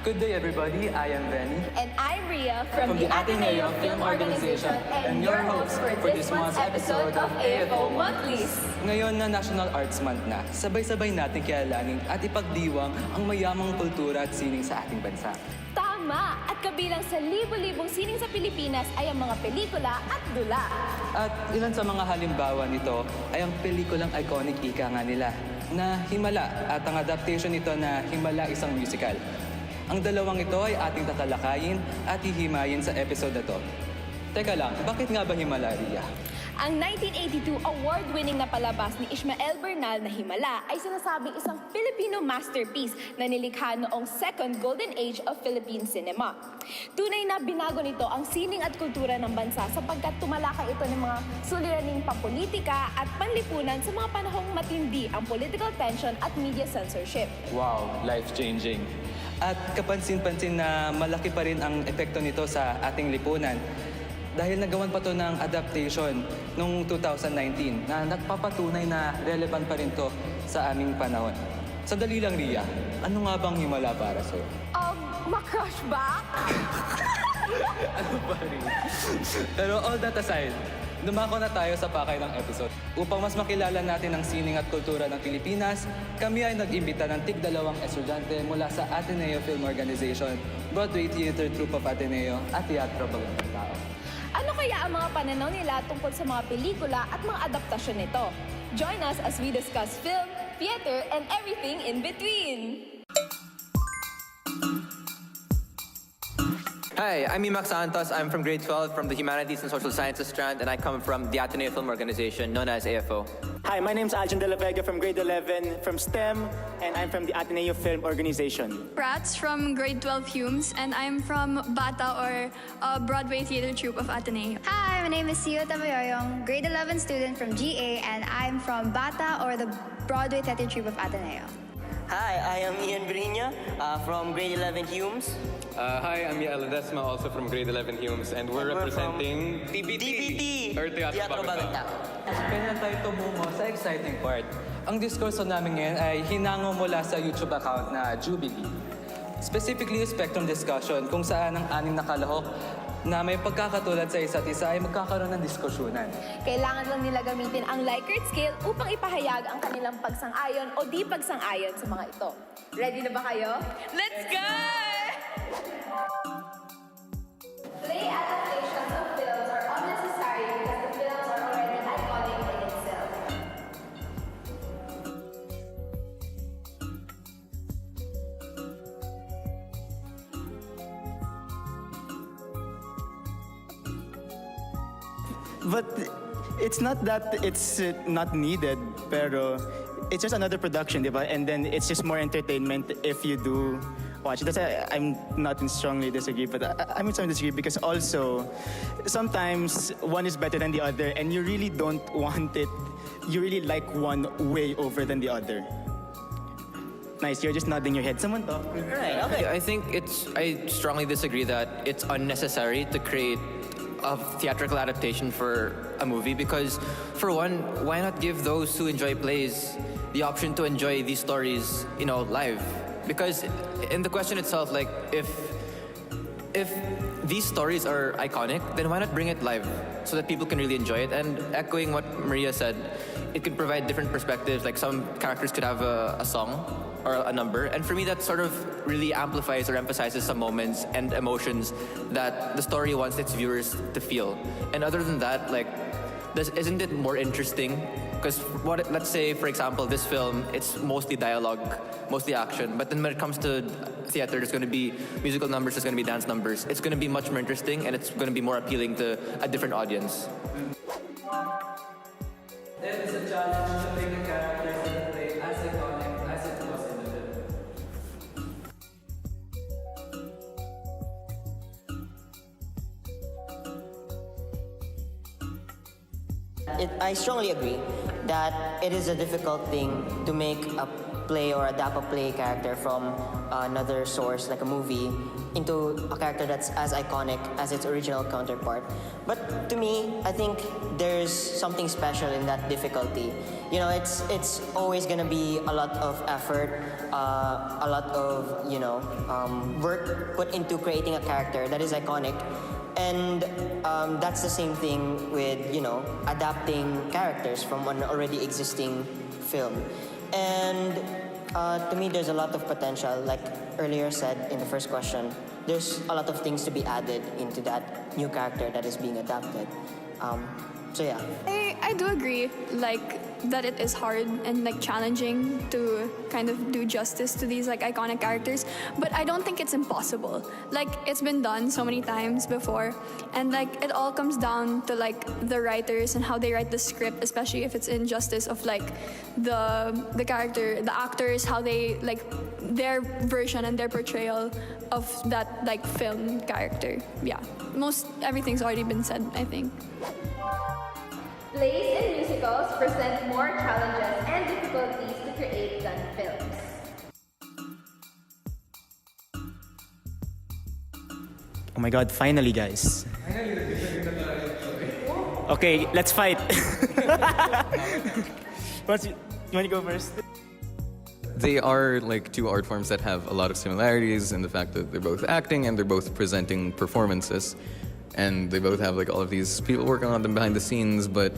Good day, everybody. I am Veni And I'm Ria from the Athena Athena Film Organization and your host for this month's episode of AFO Monthlies. Ngayon na National Arts Month na, sabay-sabay natin kialanin at ipagdiwang ang mayamang kultura at sining sa ating bansa. Tama! At kabilang sa libo-libong sining sa Pilipinas ay ang mga pelikula at dula. At ilan sa mga halimbawa nito ay ang pelikulang iconic ika nga nila na Himala at ang adaptation nito na Himala isang musical. Ang dalawang ito ay ating tatalakayin at hihimayin sa episode na to. Teka lang, bakit nga ba Himala, Ria? Ang 1982 award-winning na palabas ni Ismael Bernal na Himala ay sinasabing isang Filipino masterpiece na nilikha noong Second Golden Age of Philippine cinema. Tunay na binago nito ang sining at kultura ng bansa sapagkat tumalakay ito ng mga suliraning pampolitika at panlipunan sa mga panahong matindi ang political tension at media censorship. Wow, life-changing. At kapansin-pansin na malaki pa rin ang epekto nito sa ating lipunan dahil nagawan pa to ng adaptation noong 2019 na nagpapatunay na relevant pa rin to sa aming panahon. Sandali lang, Ria. Ano nga bang Himala para sa'yo? Ma-crush ba? Ano ba rin? Pero all that aside, dumako na tayo sa pakay ng episode. Upang mas makilala natin ang sining at kultura ng Pilipinas, kami ay nag-imbita ng tig-2 estudyante mula sa Ateneo Film Organization, Broadway Theater Troupe of Ateneo at Teatro Bagong Tao. Ano kaya ang mga pananaw nila tungkol sa mga pelikula at mga adaptasyon nito? Join us as we discuss film, theater, and everything in between! Hi, I'm Ymac Santos. I'm from grade 12 from the Humanities and Social Sciences strand, and I come from the Ateneo Film Organization, known as AFO. Hi, my name's Aljanne Delavega from grade 11 from STEM, and I'm from the Ateneo Film Organization. Prats from grade 12 Humes, and I'm from BATA or Broadway Theater Troupe of Ateneo. Hi, my name is Tabayoyong, grade 11 student from GA, and I'm from BATA or the Broadway Theater Troupe of Ateneo. Hi, I am Beriña from grade 11 Humes. Hi, I'm Yael, Ledesma, also from grade 11 Humes, and we're representing TBT, or Teatro Bagong Tao. Kaya tayo tumungo sa exciting part. Ang diskurso namin ngayon ay hinango mula sa YouTube account na Jubilee. Specifically, Spectrum Discussion, kung saan ang 6 na kalahok na may pagkakatulad sa isa't isa ay magkakaroon ng diskusyonan. Kailangan lang nila gamitin ang Likert scale upang ipahayag ang kanilang pagsang-ayon o di pagsang-ayon sa mga ito. Ready na ba kayo? Let's go! Play adaptations of films are unnecessary because the films are already iconic in itself. But it's not that it's not needed, pero it's just another production, di ba? And then it's just more entertainment if you do watch it. That's why I'm not in strongly disagree, but I'm in strongly disagree because also sometimes one is better than the other, and you really don't want it. You really like one way over than the other. Nice, you're just nodding your head. Someone talk. Right, okay. I think I strongly disagree that it's unnecessary to create a theatrical adaptation for a movie because, for one, why not give those who enjoy plays the option to enjoy these stories, live? Because in the question itself, like, if these stories are iconic, then why not bring it live so that people can really enjoy it? And echoing what Maria said, it can provide different perspectives. Like, some characters could have a song or a number, and for me that sort of really amplifies or emphasizes some moments and emotions that the story wants its viewers to feel. And other than that, like, isn't it more interesting? Because let's say, for example, this film, it's mostly dialogue, mostly action, but then when it comes to theater, there's going to be musical numbers, there's going to be dance numbers. It's going to be much more interesting, and it's going to be more appealing to a different audience. There is a challenge to make the characters in the play as iconic as it was in the film. I strongly agree. that it is a difficult thing to make a play or adapt a play character from another source, like a movie, into a character that's as iconic as its original counterpart. But to me, I think there's something special in that difficulty. You know, it's always gonna be a lot of effort, a lot of work put into creating a character that is iconic. And that's the same thing with, adapting characters from an already existing film. And to me, there's a lot of potential. Like earlier said in the first question, there's a lot of things to be added into that new character that is being adapted. So yeah. I do agree, that it is hard and challenging to kind of do justice to these iconic characters, but I don't think it's impossible. It's been done so many times before, and it all comes down to the writers and how they write the script, especially if it's injustice of the character, the actors, how they their version and their portrayal of that film character. Yeah, everything's already been said, I think. Plays and musicals present more challenges and difficulties to create than films. Oh my God! Finally, guys. Okay, let's fight. You want to go first? They are two art forms that have a lot of similarities in the fact that they're both acting and they're both presenting performances. And they both have all of these people working on them behind the scenes, but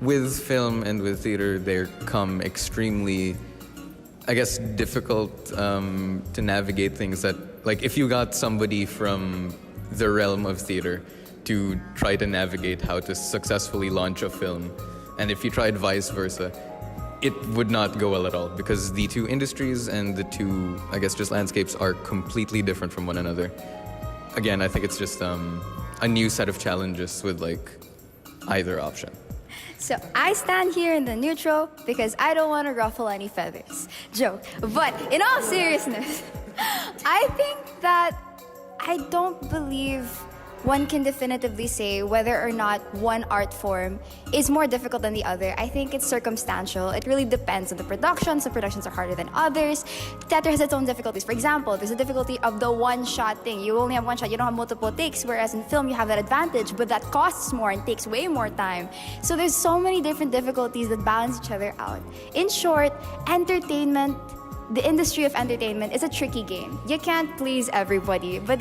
with film and with theater, there come extremely, I guess, difficult to navigate things that, if you got somebody from the realm of theater to try to navigate how to successfully launch a film, and if you tried vice versa, it would not go well at all, because the two industries and the two, I guess, just landscapes are completely different from one another. Again, I think it's just a new set of challenges with either option. So I stand here in the neutral because I don't want to ruffle any feathers. Joke. But in all seriousness, I think that I don't believe one can definitively say whether or not one art form is more difficult than the other. I think it's circumstantial. It really depends on the production. Some productions are harder than others. Theater has its own difficulties. For example, there's a difficulty of the one-shot thing. You only have one shot. You don't have multiple takes, whereas in film, you have that advantage, but that costs more and takes way more time. So there's so many different difficulties that balance each other out. In short, entertainment, the industry of entertainment is a tricky game. You can't please everybody, but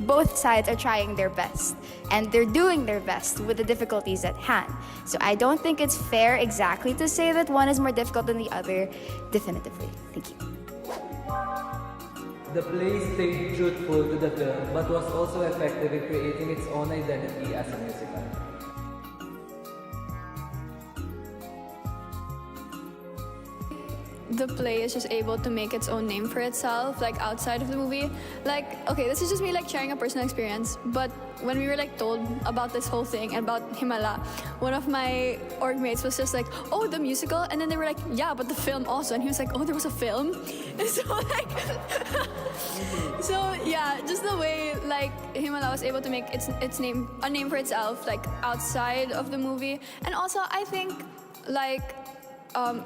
both sides are trying their best, and they're doing their best with the difficulties at hand. So I don't think it's fair exactly to say that one is more difficult than the other, definitively. Thank you. The play stayed truthful to the film, but was also effective in creating its own identity as a musical. The play is just able to make its own name for itself, outside of the movie. Okay, this is just me sharing a personal experience, but when we were told about this whole thing and about Himala, one of my org mates was just oh, the musical, and then they were yeah, but the film also, and he was oh, there was a film. And so so yeah, just the way Himala was able to make its name a name for itself, outside of the movie. And also I think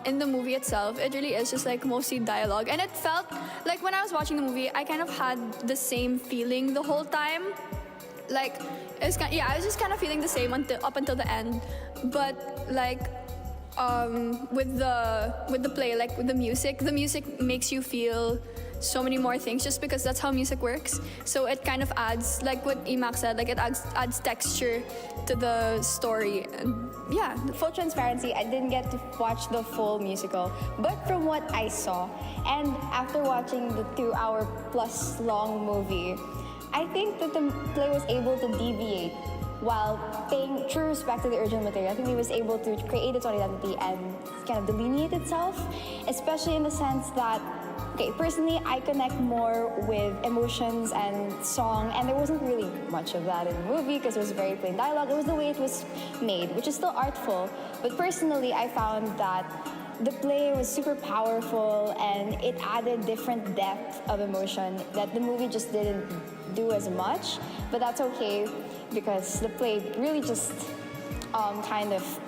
in the movie itself, it really is just mostly dialogue, and it felt when I was watching the movie, I kind of had the same feeling the whole time. I was just kind of feeling the same up until the end. But with the play, with the music makes you feel so many more things, just because that's how music works. So it kind of adds, what Ymac said, it adds texture to the story. And yeah. Full transparency, I didn't get to watch the full musical, but from what I saw, and after watching the 2-hour plus long movie, I think that the play was able to deviate while paying true respect to the original material. I think it was able to create its own identity and kind of delineate itself, especially in the sense that, okay, personally, I connect more with emotions and song, and there wasn't really much of that in the movie because it was very plain dialogue. It was the way it was made, which is still artful. But personally, I found that the play was super powerful, and it added different depth of emotion that the movie just didn't do as much. But that's okay, because the play really just kind of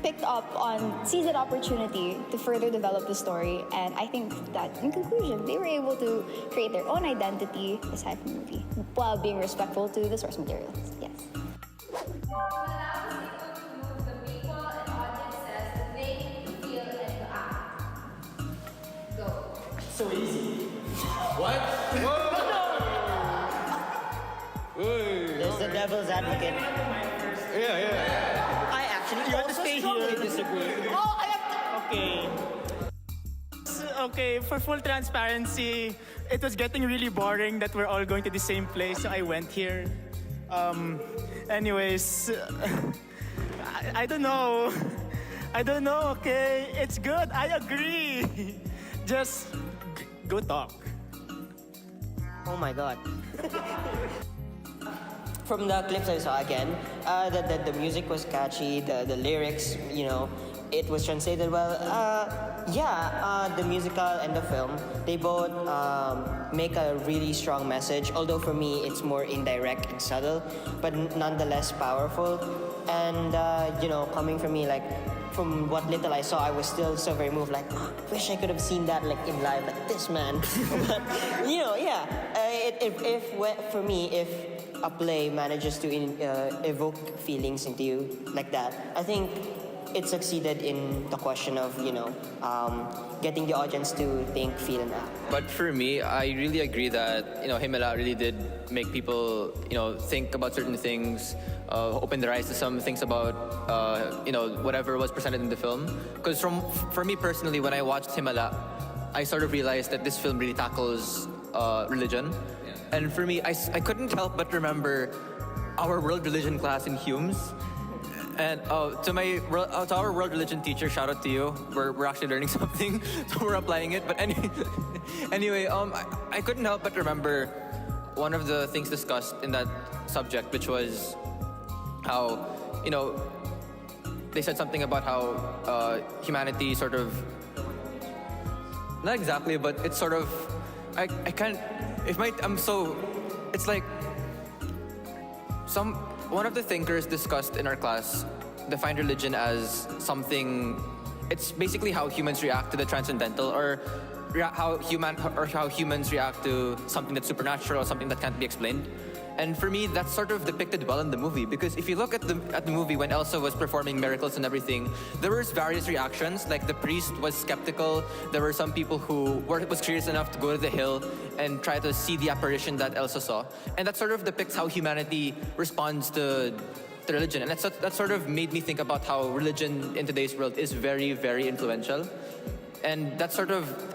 picked up on, seized that opportunity to further develop the story. And I think that, in conclusion, they were able to create their own identity aside from the movie, while being respectful to the source materials. Yes. So easy. There's the devil's advocate. I actually You want to also stay strongly here? disagree. Oh, I have to. Okay. Okay, for full transparency, it was getting really boring that we're all going to the same place, so I went here. Anyways, I don't know. I don't know, okay? It's good, I agree. Just go talk. Oh my god. From the clips I saw again, the music was catchy, the lyrics, you know, it was translated well. The musical and the film, they both make a really strong message, although for me it's more indirect and subtle, but nonetheless powerful. And, coming from me, like, from what little I saw, I was still so very moved, like, wish I could have seen that, like, in live, like this man. But, for me, if a play manages to evoke feelings into you like that, I think it succeeded in the question of, getting the audience to think, feel, and act. But for me, I really agree that, Himala really did make people, think about certain things, open their eyes to some things about, whatever was presented in the film. Because for me personally, when I watched Himala, I sort of realized that this film really tackles religion. And for me, I couldn't help but remember our world religion class in Humes. And to our world religion teacher, shout out to you. We're actually learning something, so we're applying it. But anyway, I couldn't help but remember one of the things discussed in that subject, which was how, they said something about how humanity sort of, not exactly, but it's sort of, it's like, one of the thinkers discussed in our class defined religion as something, it's basically how humans react to the transcendental, or how humans react to something that's supernatural, something that can't be explained. And for me, that's sort of depicted well in the movie, because if you look at the movie when Elsa was performing miracles and everything, there was various reactions. Like the priest was skeptical. There were some people who was curious enough to go to the hill and try to see the apparition that Elsa saw. And that sort of depicts how humanity responds to religion. And that sort of made me think about how religion in today's world is very, very influential. And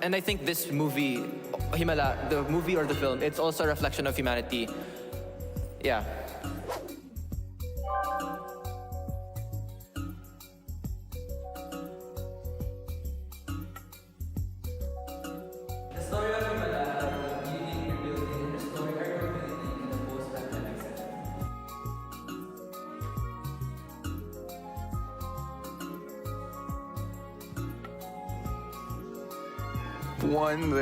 and I think this movie, Himala, the movie or the film, it's also a reflection of humanity. Yeah. The story of Himala are unique rebuilding and restoring our community in the post-pandemic setting. One,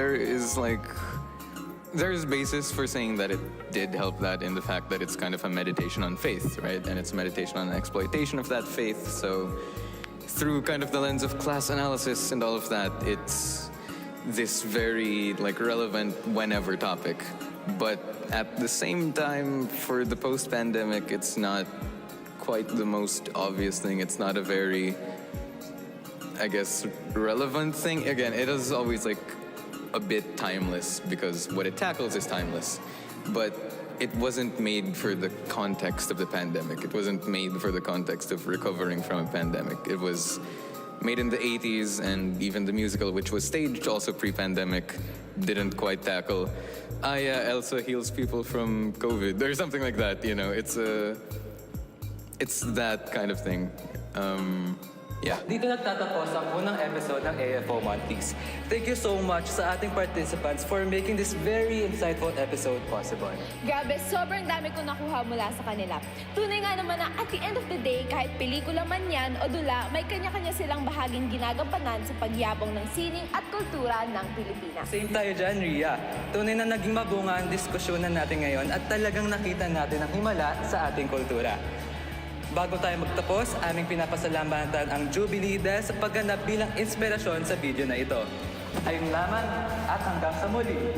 there's basis for saying that it did help that in the fact that it's kind of a meditation on faith, right? And it's a meditation on exploitation of that faith. So through kind of the lens of class analysis and all of that, it's this very relevant whenever topic. But at the same time, for the post-pandemic, it's not quite the most obvious thing. It's not a very, I guess, relevant thing. Again, it is always a bit timeless because what it tackles is timeless. But it wasn't made for the context of the pandemic. It wasn't made for the context of recovering from a pandemic. It was made in the 80s, and even the musical, which was staged also pre-pandemic, didn't quite tackle, Elsa heals people from COVID, or something like that, It's that kind of thing. Yeah. Dito nagtatapos ang unang episode ng AFO Monthlies. Thank you so much sa ating participants for making this very insightful episode possible. Grabe, sobrang dami ko nakuha mula sa kanila. Tunay nga naman na at the end of the day, kahit pelikula man yan o dula, may kanya-kanya silang bahaging ginagampanan sa pagyabong ng sining at kultura ng Pilipinas. Same tayo dyan, Ria. Tunay na naging mabunga ang diskusyonan natin ngayon at talagang nakita natin ang himala sa ating kultura. Bago tayo magtapos, aming pinapasalamatan ang Jubilee dahil sa pagganap bilang inspirasyon sa video na ito. Ayun lamang at hanggang sa muli.